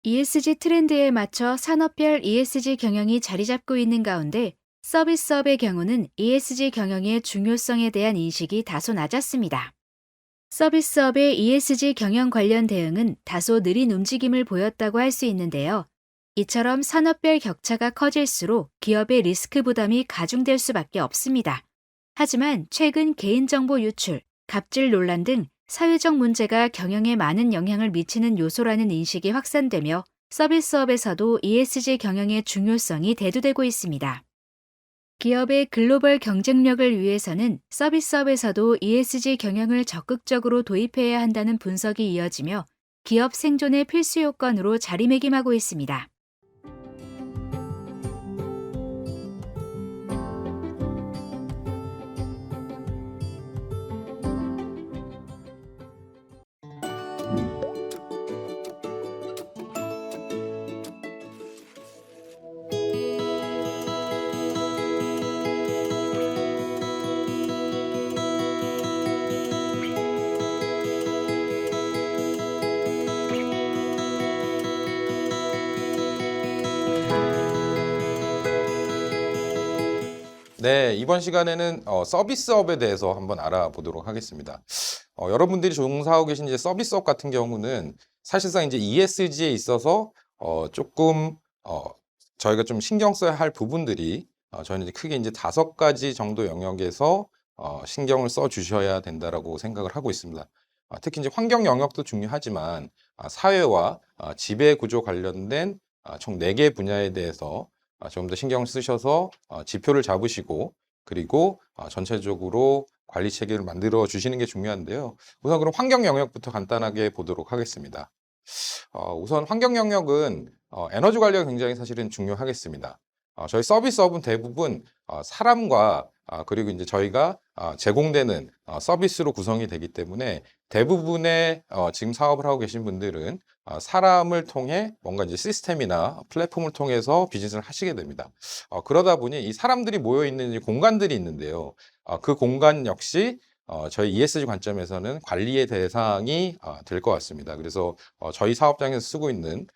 ESG 트렌드에 맞춰 산업별 ESG 경영이 자리 잡고 있는 가운데 서비스업의 경우는 ESG 경영의 중요성에 대한 인식이 다소 낮았습니다. 서비스업의 ESG 경영 관련 대응은 다소 느린 움직임을 보였다고 할 수 있는데요. 이처럼 산업별 격차가 커질수록 기업의 리스크 부담이 가중될 수밖에 없습니다. 하지만 최근 개인정보 유출, 갑질 논란 등 사회적 문제가 경영에 많은 영향을 미치는 요소라는 인식이 확산되며 서비스업에서도 ESG 경영의 중요성이 대두되고 있습니다. 기업의 글로벌 경쟁력을 위해서는 서비스업에서도 ESG 경영을 적극적으로 도입해야 한다는 분석이 이어지며 기업 생존의 필수 요건으로 자리매김하고 있습니다. 네, 이번 시간에는 서비스업에 대해서 한번 알아보도록 하겠습니다. 여러분들이 종사하고 계신 이제 서비스업 같은 경우는 사실상 이제 ESG에 있어서 조금 저희가 좀 신경 써야 할 부분들이 저희는 이제 크게 이제 5가지 정도 영역에서 신경을 써 주셔야 된다라고 생각을 하고 있습니다. 특히 이제 환경 영역도 중요하지만 사회와 지배 구조 관련된 총 4개 분야에 대해서 좀 더 신경을 쓰셔서 지표를 잡으시고 그리고 전체적으로 관리 체계를 만들어 주시는 게 중요한데요. 우선 그럼 환경 영역부터 간단하게 보도록 하겠습니다. 우선 환경 영역은 에너지 관리가 굉장히 사실은 중요하겠습니다. 저희 서비스업은 대부분 사람과 그리고 이제 저희가 제공되는 서비스로 구성이 되기 때문에 대부분의 지금 사업을 하고 계신 분들은 사람을 통해 뭔가 이제 시스템이나 플랫폼을 통해서 비즈니스를 하시게 됩니다. 그러다 보니 이 사람들이 모여 있는 공간들이 있는데요. 그 공간 역시 저희 ESG 관점에서는 관리의 대상이 될 것 같습니다. 그래서 저희 사업장에서 쓰고 있는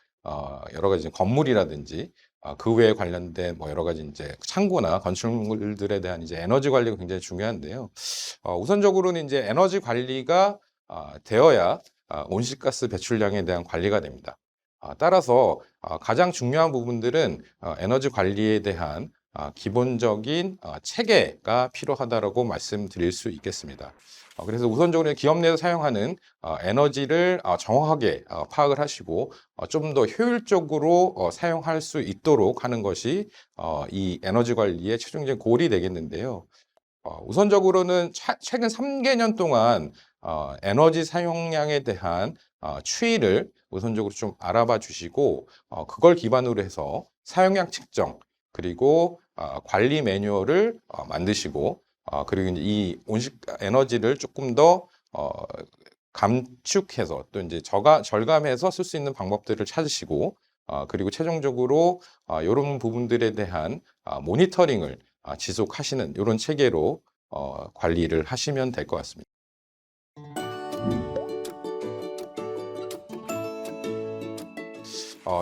여러 가지 건물이라든지 그 외에 관련된 뭐 여러 가지 이제 창고나 건축물들에 대한 이제 에너지 관리가 굉장히 중요한데요. 우선적으로는 이제 에너지 관리가 되어야 온실가스 배출량에 대한 관리가 됩니다. 따라서 가장 중요한 부분들은 에너지 관리에 대한 기본적인 체계가 필요하다라고 말씀드릴 수 있겠습니다. 그래서 우선적으로 기업 내에서 사용하는 에너지를 정확하게 파악을 하시고 좀 더 효율적으로 사용할 수 있도록 하는 것이 이 에너지 관리의 최종적인 골이 되겠는데요. 우선적으로는 최근 3개년 동안 에너지 사용량에 대한 추이를 우선적으로 좀 알아봐 주시고 그걸 기반으로 해서 사용량 측정 그리고 관리 매뉴얼을 만드시고 그리고 이제 이 온실 에너지를 조금 더 감축해서 또 이제 절감해서 쓸 수 있는 방법들을 찾으시고 그리고 최종적으로 이런 부분들에 대한 모니터링을 지속하시는 이런 체계로 관리를 하시면 될 것 같습니다.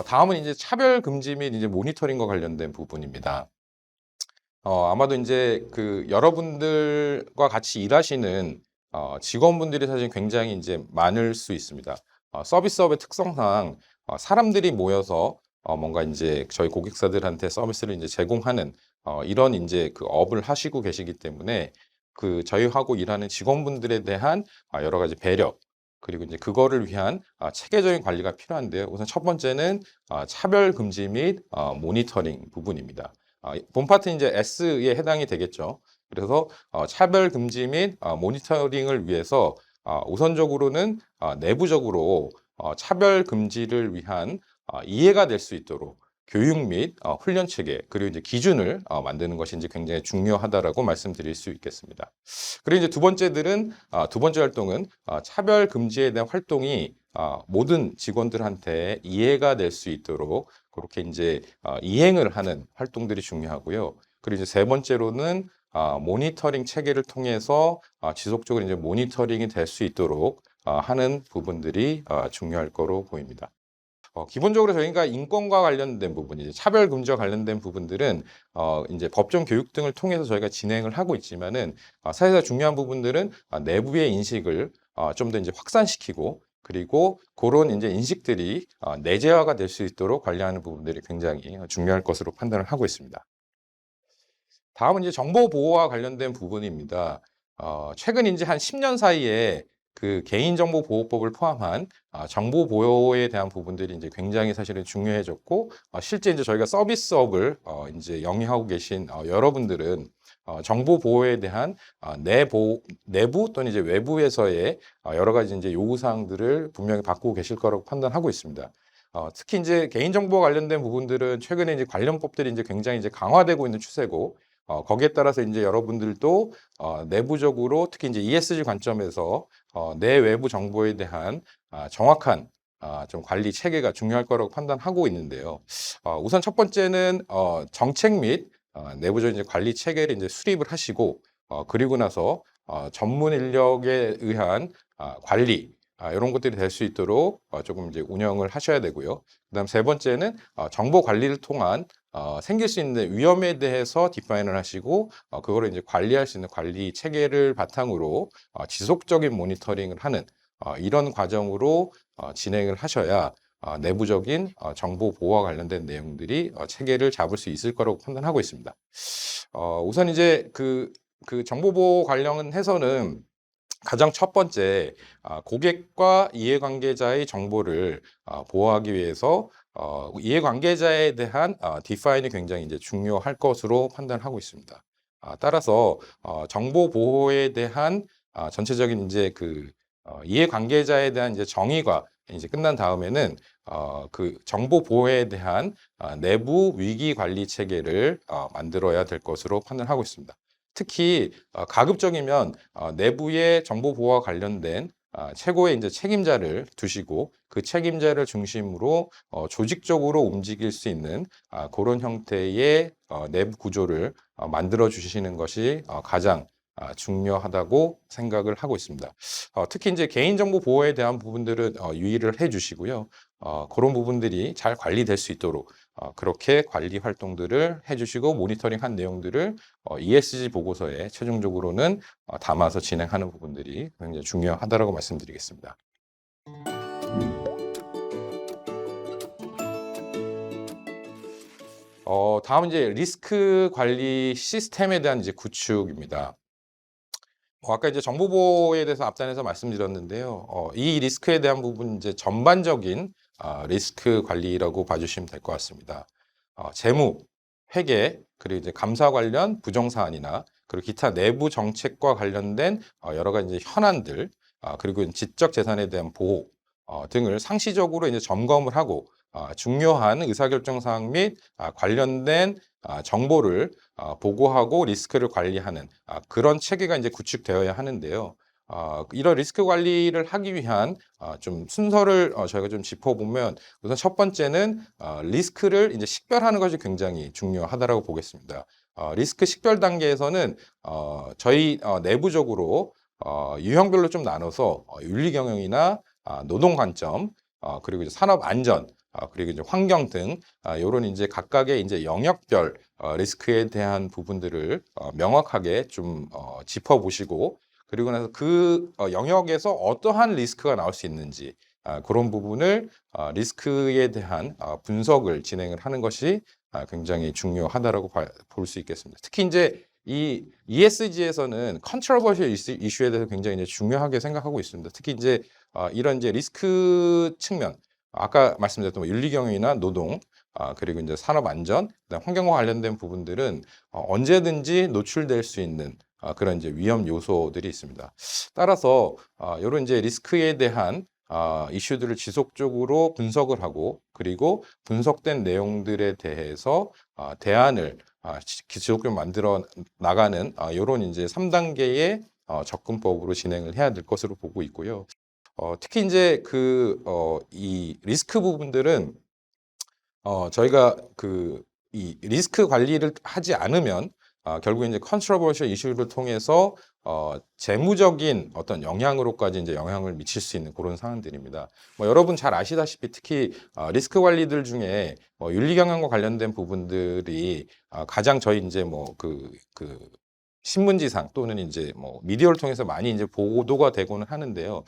다음은 이제 차별 금지 및 이제 모니터링과 관련된 부분입니다. 아마도 이제 그 여러분들과 같이 일하시는 직원분들이 사실 굉장히 이제 많을 수 있습니다. 서비스업의 특성상 사람들이 모여서 뭔가 이제 저희 고객사들한테 서비스를 이제 제공하는 이런 이제 그 업을 하시고 계시기 때문에 그 저희하고 일하는 직원분들에 대한 여러 가지 배려 그리고 이제 그거를 위한 체계적인 관리가 필요한데요. 우선 첫 번째는 차별 금지 및 모니터링 부분입니다. 본 파트는 이제 S에 해당이 되겠죠. 그래서 차별 금지 및 모니터링을 위해서 우선적으로는 내부적으로 차별 금지를 위한 이해가 될 수 있도록 교육 및 훈련 체계 그리고 이제 기준을 만드는 것이 이제 굉장히 중요하다라고 말씀드릴 수 있겠습니다. 그리고 이제 두 번째 활동은 차별 금지에 대한 활동이 모든 직원들한테 이해가 될 수 있도록 그렇게 이제 이행을 하는 활동들이 중요하고요. 그리고 이제 세 번째로는 모니터링 체계를 통해서 지속적으로 이제 모니터링이 될 수 있도록 하는 부분들이 중요할 거로 보입니다. 기본적으로 저희가 인권과 관련된 부분, 이제 차별 금지와 관련된 부분들은 이제 법정 교육 등을 통해서 저희가 진행을 하고 있지만은 사실상 중요한 부분들은 내부의 인식을 좀 더 이제 확산시키고 그리고 그런 이제 인식들이 내재화가 될 수 있도록 관리하는 부분들이 굉장히 중요할 것으로 판단을 하고 있습니다. 다음은 이제 정보 보호와 관련된 부분입니다. 최근 이제 한 10년 사이에 그 개인정보보호법을 포함한 정보 보호에 대한 부분들이 이제 굉장히 사실은 중요해졌고, 실제 이제 저희가 서비스업을 이제 영위하고 계신 여러분들은 정보 보호에 대한 내부 또는 이제 외부에서의 여러 가지 이제 요구 사항들을 분명히 받고 계실 거라고 판단하고 있습니다. 특히 이제 개인정보와 관련된 부분들은 최근에 이제 관련법들이 이제 굉장히 이제 강화되고 있는 추세고, 거기에 따라서 이제 여러분들도 내부적으로 특히 이제 ESG 관점에서 내 외부 정보에 대한 정확한 좀 관리 체계가 중요할 거라고 판단하고 있는데요. 우선 첫 번째는 정책 및 내부적인 이제 관리 체계를 이제 수립을 하시고 그리고 나서 전문 인력에 의한 관리 이런 것들이 될 수 있도록 조금 이제 운영을 하셔야 되고요. 그다음 세 번째는 정보 관리를 통한 생길 수 있는 위험에 대해서 디파인을 하시고 그거를 이제 관리할 수 있는 관리 체계를 바탕으로 지속적인 모니터링을 하는 이런 과정으로 진행을 하셔야 내부적인 정보 보호와 관련된 내용들이 체계를 잡을 수 있을 거라고 판단하고 있습니다. 우선 이제 그 정보 보호 관련해서는 가장 첫 번째, 고객과 이해관계자의 정보를 보호하기 위해서 이해관계자에 대한 디파인이 굉장히 이제 중요할 것으로 판단하고 있습니다. 따라서 정보 보호에 대한 전체적인 이제 그 이해관계자에 대한 이제 정의가 이제 끝난 다음에는 그 정보 보호에 대한 내부 위기 관리 체계를 만들어야 될 것으로 판단하고 있습니다. 특히 가급적이면 내부의 정보 보호와 관련된 최고의 이제 책임자를 두시고 그 책임자를 중심으로 조직적으로 움직일 수 있는 그런 형태의 내부 구조를 만들어 주시는 것이 가장 중요하다고 생각을 하고 있습니다. 특히 이제 개인정보 보호에 대한 부분들은 유의를 해 주시고요. 그런 부분들이 잘 관리될 수 있도록 그렇게 관리 활동들을 해 주시고 모니터링한 내용들을 ESG 보고서에 최종적으로는 담아서 진행하는 부분들이 굉장히 중요하다고 말씀드리겠습니다. 다음 이제 리스크 관리 시스템에 대한 이제 구축입니다. 아까 이제 정보 보호에 대해서 앞단에서 말씀드렸는데요. 이 리스크에 대한 부분 이제 전반적인 리스크 관리라고 봐주시면 될 것 같습니다. 재무, 회계, 그리고 이제 감사 관련 부정 사안이나 그리고 기타 내부 정책과 관련된 여러 가지 이제 현안들, 그리고 지적 재산에 대한 보호 등을 상시적으로 이제 점검을 하고 중요한 의사결정 사항 및 관련된 정보를 보고하고 리스크를 관리하는 그런 체계가 이제 구축되어야 하는데요. 이런 리스크 관리를 하기 위한 좀 순서를 저희가 좀 짚어보면 우선 첫 번째는 리스크를 이제 식별하는 것이 굉장히 중요하다라고 보겠습니다. 리스크 식별 단계에서는 저희 내부적으로 유형별로 좀 나눠서 윤리 경영이나 노동 관점, 그리고 이제 산업 안전, 그리고 이제 환경 등 이런 이제 각각의 이제 영역별 리스크에 대한 부분들을 명확하게 좀 짚어보시고 그리고 나서 그 영역에서 어떠한 리스크가 나올 수 있는지 그런 부분을 리스크에 대한 분석을 진행을 하는 것이 굉장히 중요하다라고 볼 수 있겠습니다. 특히 이제 이 ESG에서는 컨트로버셜 이슈에 대해서 굉장히 이제 중요하게 생각하고 있습니다. 특히 이제 이런 이제 리스크 측면, 아까 말씀드렸던 뭐 윤리 경영이나 노동, 그리고 이제 산업 안전, 그다음 환경과 관련된 부분들은 언제든지 노출될 수 있는 그런 이제 위험 요소들이 있습니다. 따라서 이런 이제 리스크에 대한 이슈들을 지속적으로 분석을 하고 그리고 분석된 내용들에 대해서 대안을 지속적으로 만들어 나가는 이런 이제 3단계의 접근법으로 진행을 해야 될 것으로 보고 있고요. 특히 이제 이 리스크 부분들은 저희가 이 리스크 관리를 하지 않으면 결국 이제 컨트로버셜 이슈를 통해서 재무적인 어떤 영향으로까지 이제 영향을 미칠 수 있는 그런 사안들입니다. 뭐 여러분 잘 아시다시피 특히 리스크 관리들 중에 윤리 경영과 관련된 부분들이 가장 저희 이제 뭐 그 신문지상 또는 이제 뭐 미디어를 통해서 많이 이제 보도가 되고는 하는데요.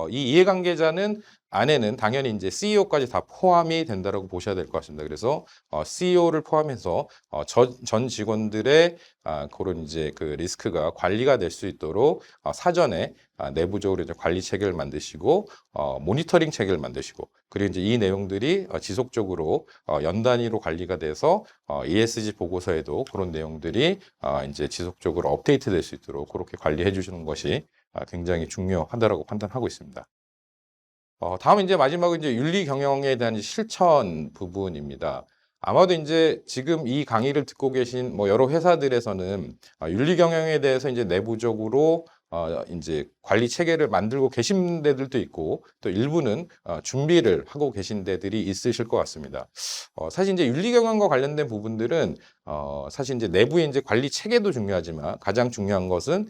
이 이해관계자는 안에는 당연히 이제 CEO까지 다 포함이 된다라고 보셔야 될 것 같습니다. 그래서 CEO를 포함해서 전 직원들의 그런 이제 그 리스크가 관리가 될 수 있도록 사전에 내부적으로 이제 관리 체계를 만드시고 모니터링 체계를 만드시고 그리고 이제 이 내용들이 지속적으로 연 단위로 관리가 돼서 ESG 보고서에도 그런 내용들이 이제 지속적으로 업데이트 될 수 있도록 그렇게 관리해 주시는 것이 굉장히 중요하다라고 판단하고 있습니다. 다음은 이제 마지막으로 이제 윤리 경영에 대한 실천 부분입니다. 아마도 이제 지금 이 강의를 듣고 계신 뭐 여러 회사들에서는 윤리 경영에 대해서 이제 내부적으로 이제 관리 체계를 만들고 계신 데들도 있고 또 일부는 준비를 하고 계신 데들이 있으실 것 같습니다. 사실 이제 윤리 경영과 관련된 부분들은 사실 이제 내부의 이제 관리 체계도 중요하지만 가장 중요한 것은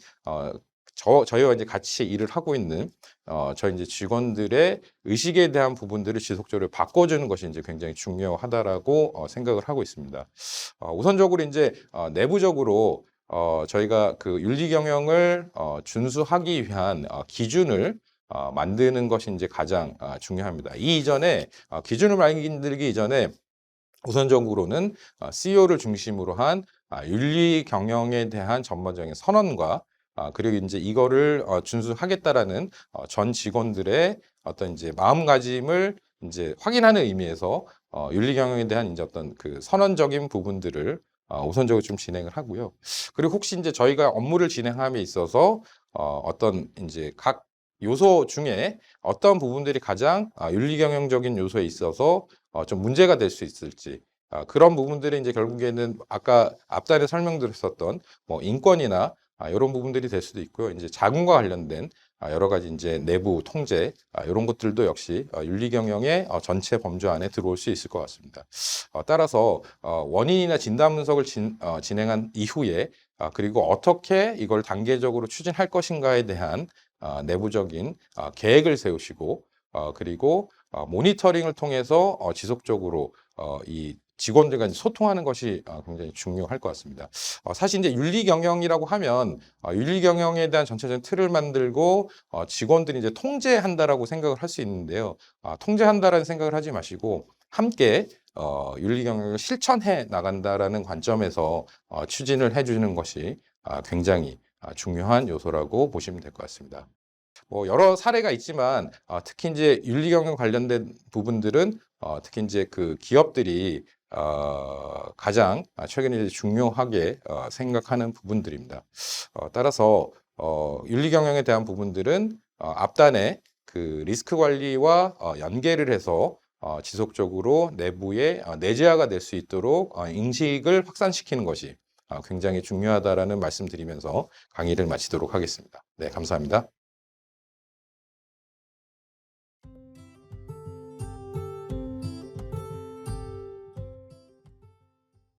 저희와 이제 같이 일을 하고 있는 저희 이제 직원들의 의식에 대한 부분들을 지속적으로 바꿔주는 것이 이제 굉장히 중요하다라고 생각을 하고 있습니다. 우선적으로 이제 내부적으로 저희가 그 윤리 경영을 준수하기 위한 기준을 만드는 것이 이제 가장 중요합니다. 이 이전에 기준을 만들기 이전에 우선적으로는 CEO를 중심으로 한 윤리 경영에 대한 전반적인 선언과 그리고 이제 이거를 준수하겠다라는 전 직원들의 어떤 이제 마음가짐을 이제 확인하는 의미에서 윤리 경영에 대한 이제 어떤 그 선언적인 부분들을 우선적으로 좀 진행을 하고요. 그리고 혹시 이제 저희가 업무를 진행함에 있어서 어떤 이제 각 요소 중에 어떤 부분들이 가장 윤리 경영적인 요소에 있어서 좀 문제가 될 수 있을지 그런 부분들이 이제 결국에는 아까 앞단에 설명드렸었던 뭐 인권이나 이런 부분들이 될 수도 있고요. 이제 자금과 관련된 여러 가지 이제 내부 통제 이런 것들도 역시 윤리 경영의 전체 범주 안에 들어올 수 있을 것 같습니다. 따라서 원인이나 진단 분석을 진행한 이후에 그리고 어떻게 이걸 단계적으로 추진할 것인가에 대한 내부적인 계획을 세우시고 그리고 모니터링을 통해서 지속적으로 이 직원들과 이제 소통하는 것이 굉장히 중요할 것 같습니다. 사실 이제 윤리 경영이라고 하면 윤리 경영에 대한 전체적인 틀을 만들고 직원들이 이제 통제한다라고 생각을 할 수 있는데요. 통제한다라는 생각을 하지 마시고 함께 윤리 경영을 실천해 나간다라는 관점에서 추진을 해주는 것이 굉장히 중요한 요소라고 보시면 될 것 같습니다. 뭐 여러 사례가 있지만 특히 이제 윤리 경영 관련된 부분들은 특히 이제 그 기업들이 가장 최근에 이제 중요하게 생각하는 부분들입니다. 따라서 윤리 경영에 대한 부분들은 앞단에 그 리스크 관리와 연계를 해서 지속적으로 내부에 내재화가 될 수 있도록 인식을 확산시키는 것이 굉장히 중요하다라는 말씀드리면서 강의를 마치도록 하겠습니다. 네, 감사합니다.